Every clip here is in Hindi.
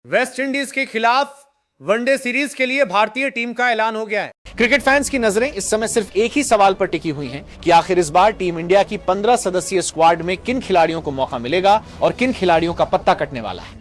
वेस्ट इंडीज के खिलाफ वनडे सीरीज के लिए भारतीय टीम का ऐलान हो गया है। क्रिकेट फैंस की नजरें इस समय सिर्फ एक ही सवाल पर टिकी हुई हैं कि आखिर इस बार टीम इंडिया की 15 सदस्यीय स्क्वाड में किन खिलाड़ियों को मौका मिलेगा और किन खिलाड़ियों का पत्ता कटने वाला है।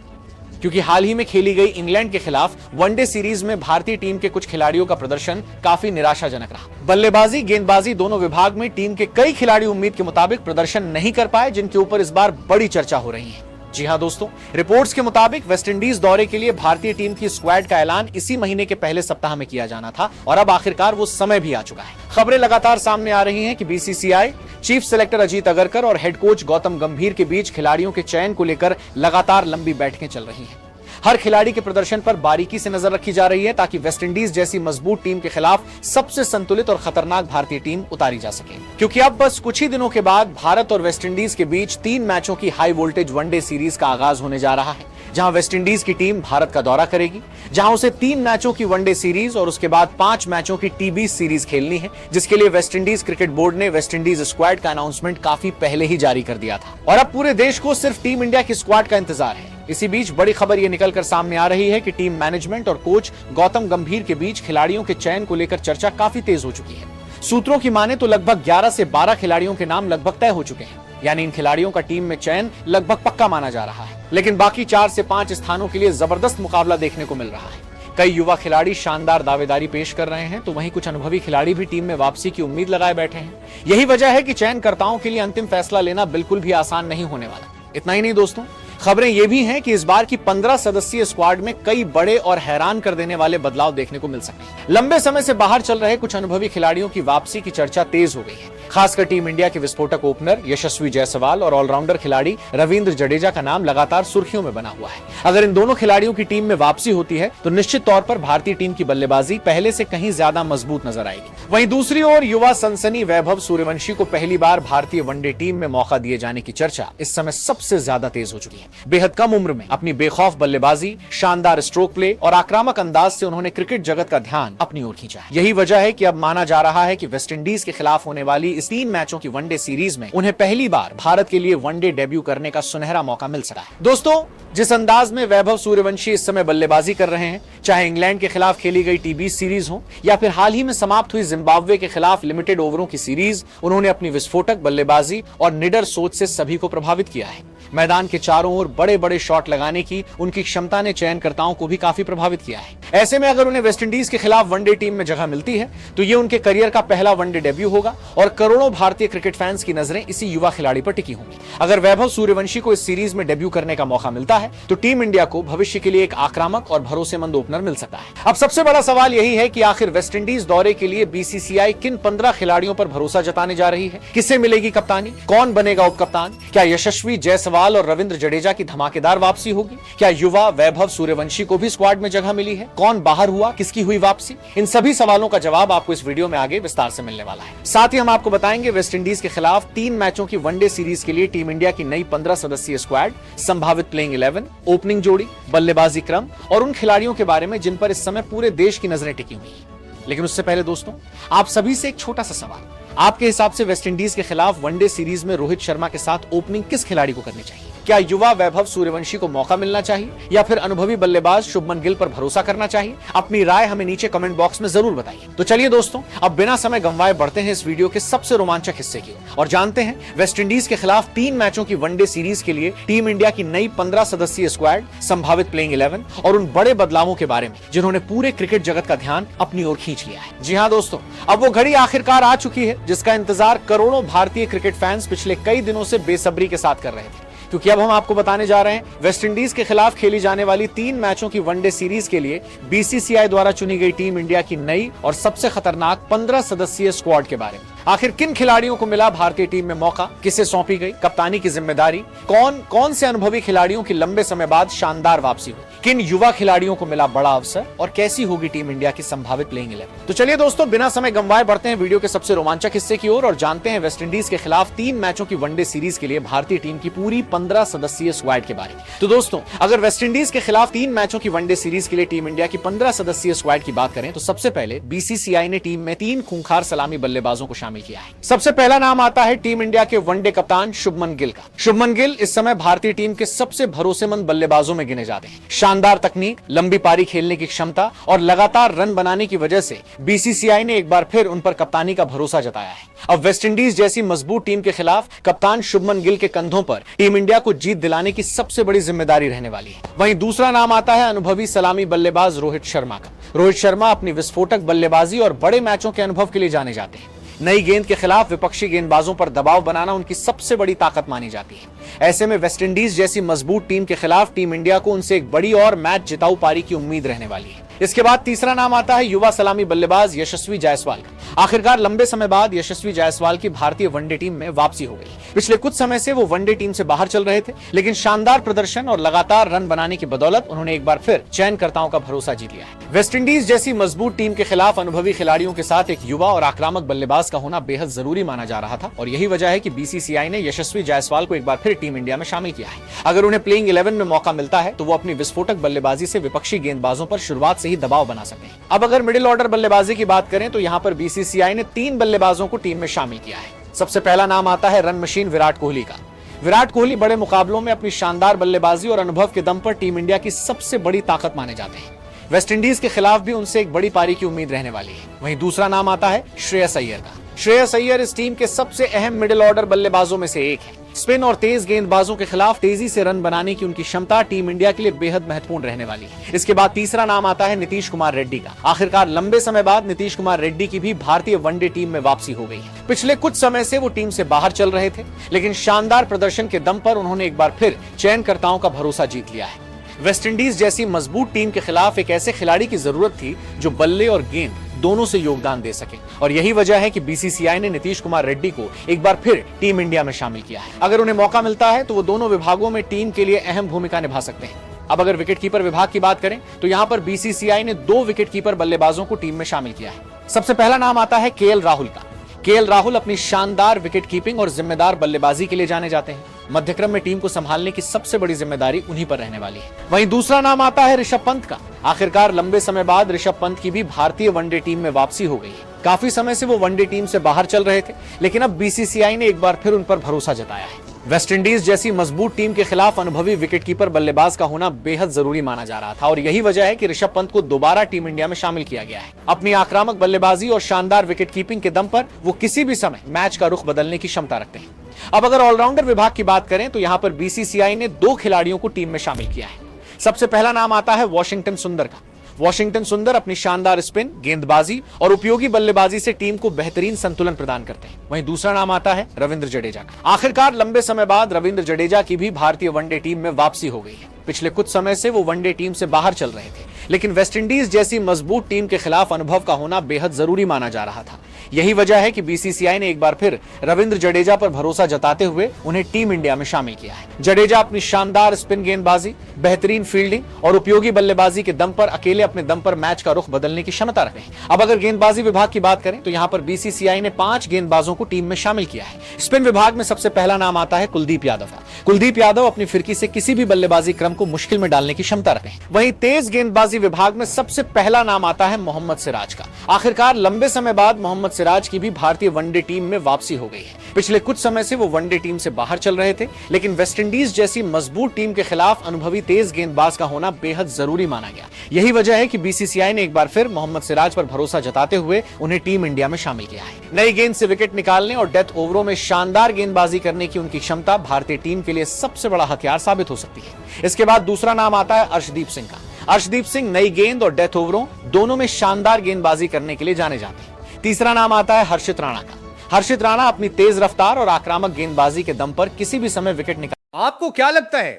क्योंकि हाल ही में खेली गई इंग्लैंड के खिलाफ वनडे सीरीज में भारतीय टीम के कुछ खिलाड़ियों का प्रदर्शन काफी निराशाजनक रहा। बल्लेबाजी, गेंदबाजी दोनों विभाग में टीम के कई खिलाड़ी उम्मीद के मुताबिक प्रदर्शन नहीं कर पाए, जिनके ऊपर इस बार बड़ी चर्चा हो रही है। जी हां दोस्तों, रिपोर्ट्स के मुताबिक वेस्टइंडीज दौरे के लिए भारतीय टीम की स्क्वाड का ऐलान इसी महीने के पहले सप्ताह में किया जाना था और अब आखिरकार वो समय भी आ चुका है। खबरें लगातार सामने आ रही हैं कि BCCI chief selector Ajit Agarkar और हेड कोच गौतम गंभीर के बीच खिलाड़ियों के चयन को लेकर लगातार लंबी बैठकें चल रही हैं। हर खिलाड़ी के प्रदर्शन पर बारीकी से नजर रखी जा रही है ताकि वेस्टइंडीज जैसी मजबूत टीम के खिलाफ सबसे संतुलित और खतरनाक भारतीय टीम उतारी जा सके। क्योंकि अब बस कुछ ही दिनों के बाद भारत और वेस्टइंडीज के बीच 3 मैचों की हाई वोल्टेज वनडे सीरीज का आगाज होने जा रहा है, जहां वेस्टइंडीज की टीम भारत का दौरा करेगी, जहां उसे 3 मैचों की वनडे सीरीज और उसके बाद 5 मैचों की टी20 सीरीज खेलनी है, जिसके लिए वेस्टइंडीज क्रिकेट बोर्ड ने वेस्टइंडीज स्क्वाड का अनाउंसमेंट काफी पहले ही जारी कर दिया था और अब पूरे देश को सिर्फ टीम इंडिया की स्क्वाड का इंतजार है। इसी बीच बड़ी खबर यह निकलकर सामने आ रही है कि टीम मैनेजमेंट और कोच गौतम गंभीर के बीच खिलाड़ियों के चयन को लेकर चर्चा काफी तेज हो चुकी है। सूत्रों की माने तो लगभग 11 से 12 खिलाड़ियों के नाम लगभग तय हो चुके हैं, यानी इन खिलाड़ियों का टीम में चयन लगभग पक्का माना जा रहा है। लेकिन बाकी 4 से 5 स्थानों के लिए जबरदस्त मुकाबला देखने को मिल रहा है। कई युवा खिलाड़ी शानदार दावेदारी पेश कर रहे हैं, तो वहीं कुछ अनुभवी खिलाड़ी भी टीम में वापसी की उम्मीद लगाए बैठे हैं। यही वजह है कि चयनकर्ताओं के लिए अंतिम फैसला लेना बिल्कुल भी आसान नहीं होने वाला। इतना ही नहीं दोस्तों, खबरें ये भी हैं कि इस बार की 15 सदस्यीय स्क्वाड में कई बड़े और हैरान कर देने वाले बदलाव देखने को मिल सकते हैं। लंबे समय से बाहर चल रहे कुछ अनुभवी खिलाड़ियों की वापसी की चर्चा तेज हो गई है। खासकर टीम इंडिया के विस्फोटक ओपनर यशस्वी जायसवाल और ऑलराउंडर खिलाड़ी रविंद्र जडेजा का नाम लगातार सुर्खियों में बना हुआ है। अगर इन दोनों खिलाड़ियों की टीम में वापसी होती है तो निश्चित तौर पर भारतीय टीम की बल्लेबाजी पहले से कहीं ज्यादा मजबूत नजर आएगी। वहीं दूसरी ओर युवा सनसनी वैभव सूर्यवंशी को पहली बार भारतीय वनडे टीम में मौका दिए जाने की चर्चा इस समय सबसे ज्यादा तेज हो चुकी है। बेहद कम उम्र में अपनी बेखौफ बल्लेबाजी, शानदार स्ट्रोक प्ले और आक्रामक अंदाज से उन्होंने क्रिकेट जगत का ध्यान अपनी ओर खींचा है। यही वजह है कि अब माना जा रहा है कि वेस्टइंडीज के खिलाफ होने वाली इस 3 मैचों की वनडे सीरीज में उन्हें पहली बार भारत के लिए वनडे डेब्यू करने का सुनहरा मौका मिल सकता है। दोस्तों, जिस अंदाज में वैभव सूर्यवंशी इस समय बल्लेबाजी कर रहे हैं, चाहे इंग्लैंड के खिलाफ खेली गई टी20 सीरीज हो या फिर हाल ही में समाप्त हुई जिम्बाब्वे के खिलाफ लिमिटेड ओवरों की सीरीज, उन्होंने अपनी विस्फोटक बल्लेबाजी और निडर सोच से सभी को प्रभावित किया है। मैदान के चारों ओर बड़े बड़े शॉट लगाने की उनकी क्षमता ने चयनकर्ताओं को भी काफी प्रभावित किया है। ऐसे में अगर उन्हें वेस्टइंडीज के खिलाफ वनडे टीम में जगह मिलती है तो ये उनके करियर का पहला वनडे डेब्यू होगा और करोड़ों भारतीय क्रिकेट फैंस की नजरें इसी युवा खिलाड़ी पर टिकी होंगी। अगर वैभव सूर्यवंशी को इस सीरीज में डेब्यू करने का मौका मिलता है तो टीम इंडिया को भविष्य के लिए एक आक्रामक और भरोसेमंद ओपनर मिल सकता है। अब सबसे बड़ा सवाल यही है कि आखिर वेस्टइंडीज दौरे के लिए बीसीसीआई किन 15 खिलाड़ियों पर भरोसा जताने जा रही है, किसे मिलेगी कप्तानी, कौन बनेगा उप कप्तान, क्या यशस्वी जायसवाल और रविंद्र जडेजा की धमाकेदार वापसी होगी, क्या युवा वैभव सूर्यवंशी को भी स्क्वाड में जगह मिली है, कौन बाहर हुआ, किसकी हुई वापसी, इन सभी सवालों का जवाब आपको इस वीडियो में आगे विस्तार से मिलने वाला है। साथ ही हम आपको बताएंगे वेस्टइंडीज के खिलाफ 3 मैचों की वनडे सीरीज के लिए टीम इंडिया की नई 15 सदस्यीय स्क्वाड, संभावित प्लेइंग 11, ओपनिंग जोड़ी, बल्लेबाजी क्रम और उन खिलाड़ियों के बारे में जिन पर इस समय पूरे देश की नजरें टिकी हुई हैं। लेकिन उससे पहले दोस्तों, आप सभी से एक छोटा सा सवाल, आपके हिसाब से वेस्टइंडीज के खिलाफ वनडे सीरीज में रोहित शर्मा के साथ ओपनिंग किस खिलाड़ी को करनी चाहिए? क्या युवा वैभव सूर्यवंशी को मौका मिलना चाहिए या फिर अनुभवी बल्लेबाज शुभमन गिल पर भरोसा करना चाहिए? अपनी राय हमें नीचे कमेंट बॉक्स में जरूर बताइए। तो चलिए दोस्तों, अब बिना समय गंवाए बढ़ते हैं इस वीडियो के सबसे रोमांचक हिस्से की और जानते हैं वेस्टइंडीज के खिलाफ 3 मैचों की वनडे सीरीज के लिए टीम इंडिया की नई 15 सदस्यीय स्क्वाड, संभावित प्लेइंग 11 और उन बड़े बदलावों के बारे में जिन्होंने पूरे क्रिकेट जगत का ध्यान अपनी ओर खींच लिया है। जी हाँ दोस्तों, अब वो घड़ी आखिरकार आ चुकी है जिसका इंतजार करोड़ों भारतीय क्रिकेट फैंस पिछले कई दिनों से बेसब्री के साथ कर रहे थे। क्योंकि अब हम आपको बताने जा रहे हैं वेस्टइंडीज के खिलाफ खेली जाने वाली 3 मैचों की वनडे सीरीज के लिए बीसीसीआई द्वारा चुनी गई टीम इंडिया की नई और सबसे खतरनाक 15 सदस्यीय स्क्वाड के बारे में। आखिर किन खिलाड़ियों को मिला भारतीय टीम में मौका, किसे सौंपी गई कप्तानी की जिम्मेदारी, कौन से अनुभवी खिलाड़ियों की लंबे समय बाद शानदार वापसी हुई, किन युवा खिलाड़ियों को मिला बड़ा अवसर और कैसी होगी टीम इंडिया की संभावित प्लेइंग 11। तो चलिए दोस्तों, बिना समय गंवाए बढ़ते हैं वीडियो के सबसे रोमांचक हिस्से की ओर और जानते हैं वेस्टइंडीज के खिलाफ 3 मैचों की वनडे सीरीज के लिए भारतीय टीम की पूरी 15 सदस्यीय स्क्वाड के बारे में। तो दोस्तों, अगर वेस्टइंडीज के खिलाफ 3 मैचों की वनडे सीरीज के लिए टीम इंडिया की 15 सदस्यीय स्क्वाड की बात करें तो सबसे पहले बीसीसीआई ने टीम में 3 खूंखार सलामी बल्लेबाजों को शामिल किया है। सबसे पहला नाम आता है टीम इंडिया के वनडे कप्तान शुभमन गिल का। शुभमन गिल इस समय भारतीय टीम के सबसे भरोसेमंद बल्लेबाजों में गिने जाते हैं। शानदार तकनीक, लंबी पारी खेलने की क्षमता और लगातार रन बनाने की वजह से बीसीसीआई ने एक बार फिर उन पर कप्तानी का भरोसा जताया है। अब वेस्टइंडीज जैसी मजबूत टीम के खिलाफ कप्तान शुभमन गिल के कंधों पर टीम इंडिया को जीत दिलाने की सबसे बड़ी जिम्मेदारी रहने वाली है। वहीं दूसरा नाम आता है अनुभवी सलामी बल्लेबाज रोहित शर्मा का। रोहित शर्मा अपनी विस्फोटक बल्लेबाजी और बड़े मैचों के अनुभव के लिए जाने जाते हैं। नई गेंद के खिलाफ विपक्षी गेंदबाजों पर दबाव बनाना उनकी सबसे बड़ी ताकत मानी जाती है। ऐसे में वेस्टइंडीज जैसी मजबूत टीम के खिलाफ टीम इंडिया को उनसे एक बड़ी और मैच जिताऊ पारी की उम्मीद रहने वाली है। इसके बाद तीसरा नाम आता है युवा सलामी बल्लेबाज यशस्वी जायसवाल का। आखिरकार लंबे समय बाद यशस्वी जायसवाल की भारतीय वनडे टीम में वापसी हो गई। पिछले कुछ समय से वो वनडे टीम से बाहर चल रहे थे, लेकिन शानदार प्रदर्शन और लगातार रन बनाने की बदौलत उन्होंने एक बार फिर चयनकर्ताओं का भरोसा जीत लिया है। वेस्टइंडीज जैसी मजबूत टीम के खिलाफ अनुभवी खिलाड़ियों के साथ एक युवा और आक्रामक बल्लेबाज का होना बेहद जरूरी माना जा रहा था और यही वजह है कि बीसीसीआई ने यशस्वी जायसवाल को एक बार फिर टीम इंडिया में शामिल किया है। अगर उन्हें प्लेइंग 11 में मौका मिलता है तो वो अपनी विस्फोटक बल्लेबाजी से विपक्षी गेंदबाजों पर शुरुआत से ही दबाव बना सके। अब अगर मिडिल ऑर्डर बल्लेबाजी की बात करें तो यहाँ पर बीसीसीआई ने 3 बल्लेबाजों को टीम में शामिल किया है। सबसे पहला नाम आता है रन मशीन विराट कोहली का। विराट कोहली बड़े मुकाबलों में अपनी शानदार बल्लेबाजी और अनुभव के दम पर टीम इंडिया की सबसे बड़ी ताकत माने जाते हैं। वेस्टइंडीज के खिलाफ भी उनसे एक बड़ी पारी की उम्मीद रहने वाली है। वहीं दूसरा नाम आता है श्रेयस अय्यर का। श्रेयस अय्यर इस टीम के सबसे अहम मिडिल ऑर्डर बल्लेबाजों में से एक है। स्पिन और तेज गेंदबाजों के खिलाफ तेजी से रन बनाने की उनकी क्षमता टीम इंडिया के लिए बेहद महत्वपूर्ण रहने वाली है। इसके बाद तीसरा नाम आता है नीतीश कुमार रेड्डी का। आखिरकार लंबे समय बाद नीतीश कुमार रेड्डी की भी भारतीय वनडे टीम में वापसी हो गई है। पिछले कुछ समय से वो टीम से बाहर चल रहे थे, लेकिन शानदार प्रदर्शन के दम पर उन्होंने एक बार फिर चयनकर्ताओं का भरोसा जीत लिया है। वेस्टइंडीज जैसी मजबूत टीम के खिलाफ एक ऐसे खिलाड़ी की जरूरत थी जो बल्ले और गेंद दोनों से योगदान दे सके और यही वजह है कि बीसीसीआई ने नीतीश कुमार रेड्डी को एक बार फिर टीम इंडिया में शामिल किया है। अगर उन्हें मौका मिलता है तो वो दोनों विभागों में टीम के लिए अहम भूमिका निभा सकते हैं। अब अगर विकेटकीपर विभाग की बात करें तो यहाँ पर बीसीसीआई ने 2 विकेटकीपर बल्लेबाजों को टीम में शामिल किया है। सबसे पहला नाम आता है केएल राहुल का। केएल राहुल अपनी शानदार विकेट कीपिंग और जिम्मेदार बल्लेबाजी के लिए जाने जाते हैं। मध्यक्रम में टीम को संभालने की सबसे बड़ी जिम्मेदारी उन्हीं पर रहने वाली है। वहीं दूसरा नाम आता है ऋषभ पंत का। आखिरकार लंबे समय बाद ऋषभ पंत की भी भारतीय वनडे टीम में वापसी हो गई है। काफी समय से वो वनडे टीम से बाहर चल रहे थे, लेकिन अब बीसीसीआई ने एक बार फिर उन पर भरोसा जताया है। वेस्टइंडीज जैसी मजबूत टीम के खिलाफ अनुभवी विकेटकीपर बल्लेबाज का होना बेहद जरूरी माना जा रहा था और यही वजह है कि ऋषभ पंत को दोबारा टीम इंडिया में शामिल किया गया है। अपनी आक्रामक बल्लेबाजी और शानदार विकेटकीपिंग के दम पर वो किसी भी समय मैच का रुख बदलने की क्षमता रखते हैं। अब अगर ऑलराउंडर विभाग की बात करें तो यहाँ पर बीसीसीआई ने 2 खिलाड़ियों को टीम में शामिल किया है। सबसे पहला नाम आता है वॉशिंगटन सुंदर का। वॉशिंगटन सुंदर अपनी शानदार स्पिन, गेंदबाजी और उपयोगी बल्लेबाजी से टीम को बेहतरीन संतुलन प्रदान करते हैं। वहीं दूसरा नाम आता है रविंद्र जडेजा का। आखिरकार लंबे समय बाद रविंद्र जडेजा की भी भारतीय वनडे टीम में वापसी हो गई है। पिछले कुछ समय से वो वनडे टीम से बाहर चल रहे थे, लेकिन वेस्टइंडीज जैसी मजबूत टीम के खिलाफ अनुभव का होना बेहद जरूरी माना जा रहा था। यही वजह है कि बीसीसीआई ने एक बार फिर रविंद्र जडेजा पर भरोसा जताते हुए उन्हें टीम इंडिया में शामिल किया है। जडेजा अपनी शानदार स्पिन गेंदबाजी, बेहतरीन फील्डिंग और उपयोगी बल्लेबाजी के दम पर अकेले अपने दम पर मैच का रुख बदलने की क्षमता रखते हैं। अब अगर गेंदबाजी विभाग की बात करें तो यहाँ पर बीसीसीआई ने 5 गेंदबाजों को टीम में शामिल किया है। स्पिन विभाग में सबसे पहला नाम आता है कुलदीप यादव का। कुलदीप यादव अपनी फिरकी से किसी भी बल्लेबाजी क्रम को मुश्किल में डालने की क्षमता रखते हैं। वहीं तेज गेंदबाजी विभाग में सबसे पहला नाम आता है मोहम्मद सिराज का। आखिरकार लंबे समय बाद मोहम्मद सिराज की भी भारतीय वनडे टीम में वापसी हो गई है। पिछले कुछ समय से वो वनडे टीम से बाहर चल रहे थे, लेकिन वेस्टइंडीज जैसी मजबूत टीम के खिलाफ अनुभवी तेज गेंदबाज का होना बेहद जरूरी माना गया। यही वजह है कि बीसीसीआई ने एक बार फिर मोहम्मद सिराज पर भरोसा जताते हुए उन्हें टीम इंडिया में शामिल किया है। नई गेंद से विकेट निकालने और डेथ ओवरों में शानदार गेंदबाजी करने की उनकी क्षमता भारतीय टीम के लिए सबसे बड़ा हथियार साबित हो सकती है। इसके बाद दूसरा नाम आता है अर्शदीप सिंह का। अर्शदीप सिंह नई गेंद और डेथ ओवरों दोनों में शानदार गेंदबाजी करने के लिए जाने जाते हैं। तीसरा नाम आता है हर्षित राणा का। हर्षित राणा अपनी तेज रफ्तार और आक्रामक गेंदबाजी के दम पर किसी भी समय विकेट निकाल। आपको क्या लगता है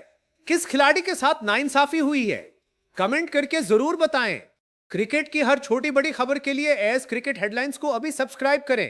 किस खिलाड़ी के साथ नाइंसाफी हुई है? कमेंट करके जरूर बताएं। क्रिकेट की हर छोटी बड़ी खबर के लिए एस क्रिकेट हेडलाइंस को अभी सब्सक्राइब करें।